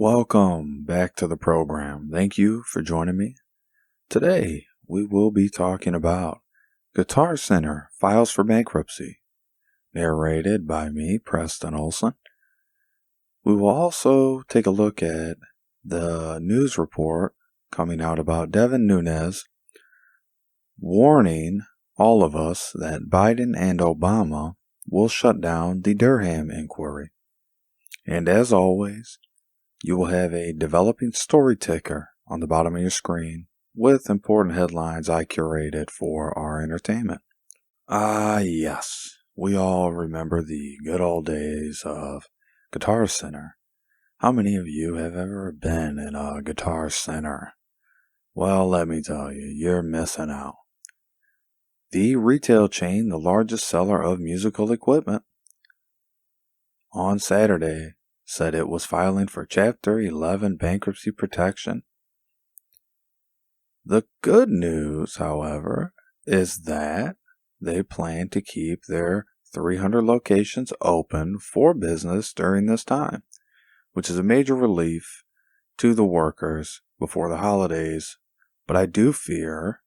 Welcome back to the program. Thank you for joining me. Today, we will be talking about Guitar Center Files for Bankruptcy, narrated by me, Preston Olson. We will also take a look at the news report coming out about Devin Nunes warning all of us that Biden and Obama will shut down the Durham inquiry. And as always, you will have a developing story ticker on the bottom of your screen with important headlines I curated for our entertainment. Yes, we all remember the good old days of Guitar Center. How many of you have ever been in a Guitar Center? Well, let me tell you, you're missing out. The retail chain, the largest seller of musical equipment, on Saturday said it was filing for Chapter 11 bankruptcy protection. The good news, however, is that they plan to keep their 300 locations open for business during this time, which is a major relief to the workers before the holidays. But I do fear,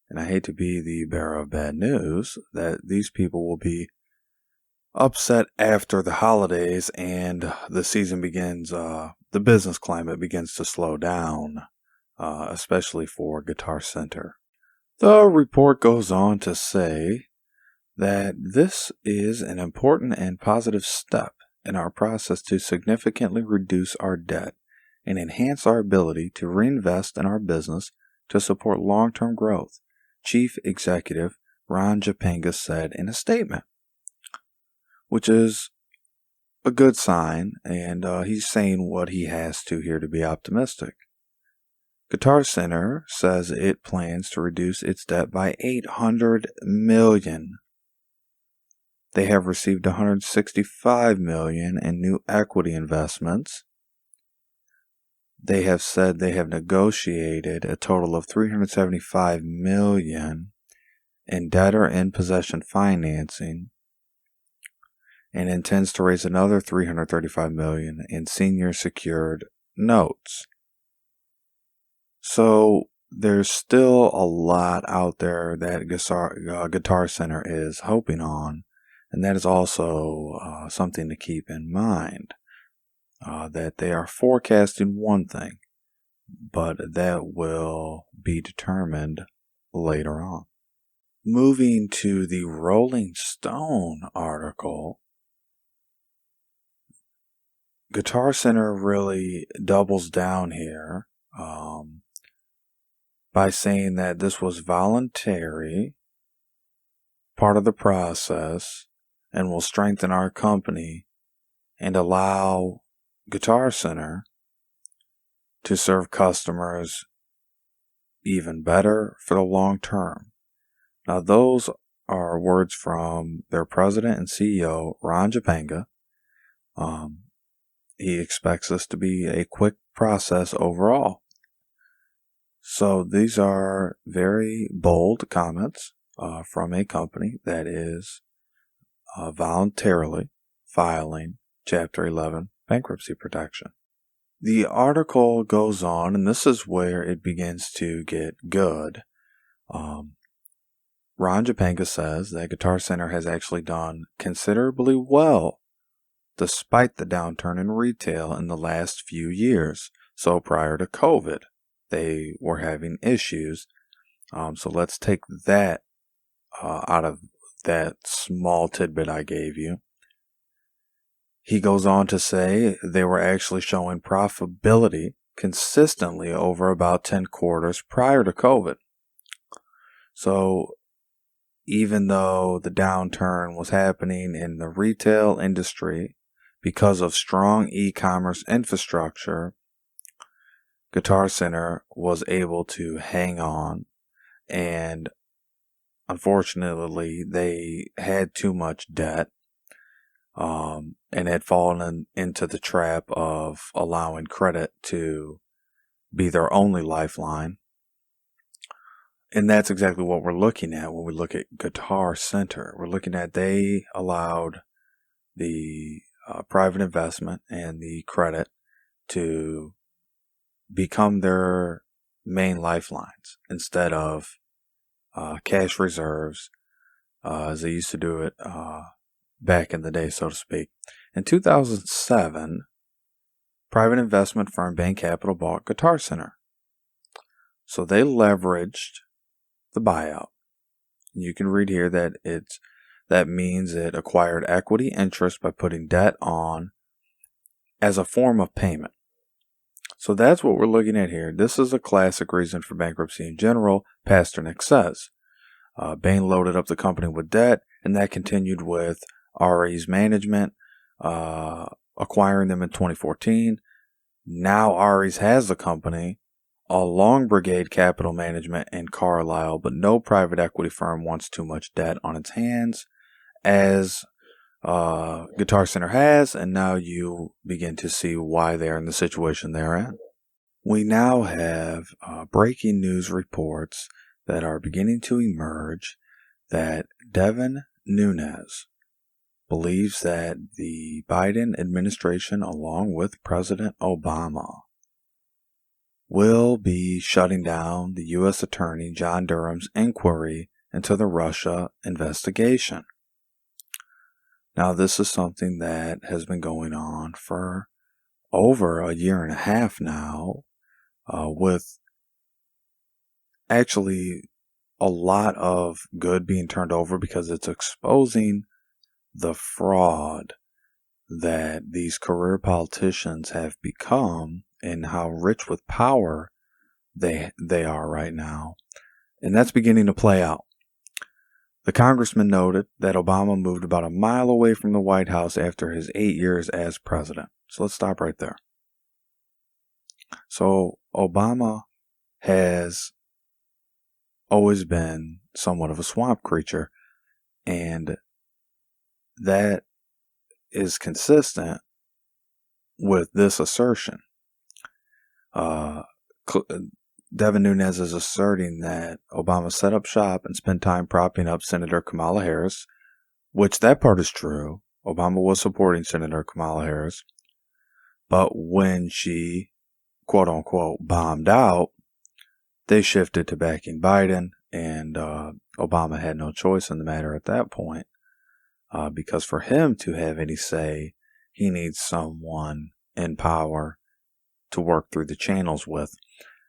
and I hate to be the bearer of bad news, that these people will be upset after the holidays and the season begins, the business climate begins to slow down, especially for Guitar Center. The report goes on to say that this is an important and positive step in our process to significantly reduce our debt and enhance our ability to reinvest in our business to support long-term growth, Chief Executive Ron Japanga said in a statement, which is a good sign, and he's saying what he has to here to be optimistic. Guitar Center says it plans to reduce its debt by $800 million. They have received $165 million in new equity investments. They have said they have negotiated a total of $375 million in debtor in possession financing, and intends to raise another $335 million in senior secured notes. So there's still a lot out there that Guitar Center is hoping on, and that is also something to keep in mind, that they are forecasting one thing, but that will be determined later on. Moving to the Rolling Stone article, Guitar Center really doubles down here by saying that this was voluntary, part of the process, and will strengthen our company and allow Guitar Center to serve customers even better for the long term. Now, those are words from their president and CEO, Ron Japanga. He expects this to be a quick process overall. So these are very bold comments from a company that is voluntarily filing Chapter 11 bankruptcy protection. The article goes on, and this is where it begins to get good. Ron Japanga says that Guitar Center has actually done considerably well despite the downturn in retail in the last few years. So prior to COVID, they were having issues. So let's take that out of that small tidbit I gave you. He goes on to say they were actually showing profitability consistently over about 10 quarters prior to COVID. So even though the downturn was happening in the retail industry because of strong e-commerce infrastructure, Guitar Center was able to hang on, and unfortunately they had too much debt and had fallen into the trap of allowing credit to be their only lifeline. And that's exactly what we're looking at when we look at Guitar Center. We're looking at they allowed the private investment and the credit to become their main lifelines instead of cash reserves, as they used to do it back in the day, so to speak. In 2007, private investment firm Bain Capital bought Guitar Center. So they leveraged the buyout. You can read here that that means it acquired equity interest by putting debt on as a form of payment. So that's what we're looking at here. This is a classic reason for bankruptcy in general, Pasternak says. Bain loaded up the company with debt, and that continued with RE's management, acquiring them in 2014. Now RE's has the company, along Brigade Capital Management and Carlyle, but no private equity firm wants too much debt on its hands, as Guitar Center has, and now you begin to see why they're in the situation they're in. We now have breaking news reports that are beginning to emerge that Devin Nunes believes that the Biden administration, along with President Obama, will be shutting down the U.S. Attorney John Durham's inquiry into the Russia investigation. Now, this is something that has been going on for over a year and a half now, with actually a lot of good being turned over because it's exposing the fraud that these career politicians have become and how rich with power they are right now. And that's beginning to play out. The congressman noted that Obama moved about a mile away from the White House after his 8 years as president. So let's stop right there. So Obama has always been somewhat of a swamp creature, and that is consistent with this assertion. Devin Nunes is asserting that Obama set up shop and spent time propping up Senator Kamala Harris, which that part is true. Obama was supporting Senator Kamala Harris, but when she, quote unquote, bombed out, they shifted to backing Biden, and Obama had no choice in the matter at that point, because for him to have any say, he needs someone in power to work through the channels with.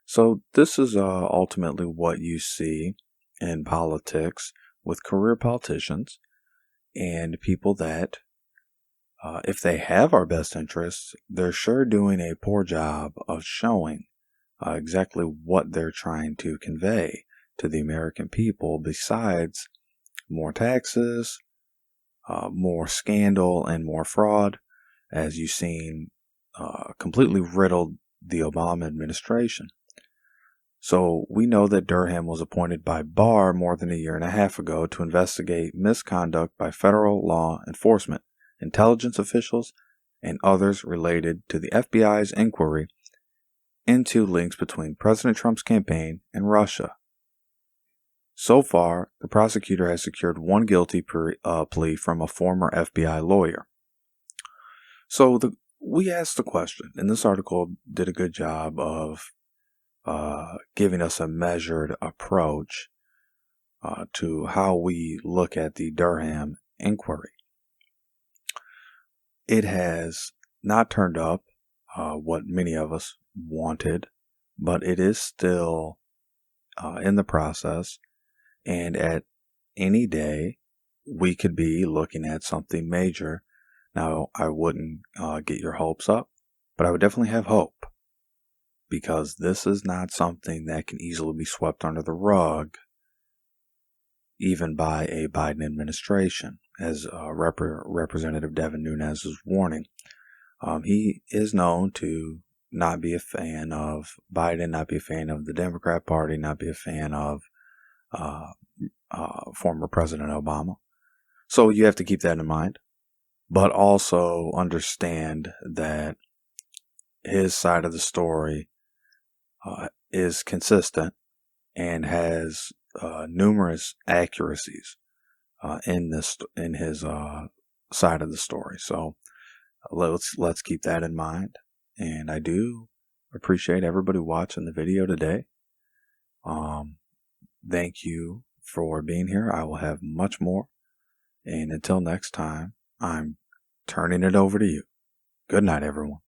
So this is ultimately what you see in politics with career politicians and people that, if they have our best interests, they're sure doing a poor job of showing exactly what they're trying to convey to the American people, besides more taxes, more scandal, and more fraud, as you've seen completely riddled the Obama administration. So we know that Durham was appointed by Barr more than a year and a half ago to investigate misconduct by federal law enforcement, intelligence officials, and others related to the FBI's inquiry into links between President Trump's campaign and Russia. So far, the prosecutor has secured one guilty plea from a former FBI lawyer. So we asked the question, and this article did a good job of giving us a measured approach to how we look at the Durham inquiry. It has not turned up what many of us wanted, but it is still in the process, and at any day we could be looking at something major. Now, I wouldn't get your hopes up, but I would definitely have hope, because this is not something that can easily be swept under the rug, even by a Biden administration, as Representative Devin Nunes is warning. He is known to not be a fan of Biden, not be a fan of the Democrat Party, not be a fan of former President Obama. So you have to keep that in mind, but also understand that his side of the story is consistent and has numerous accuracies in his side of the story. So let's keep that in mind. And I do appreciate everybody watching the video today. Thank you for being here. I will have much more. And until next time, I'm turning it over to you. Good night, everyone.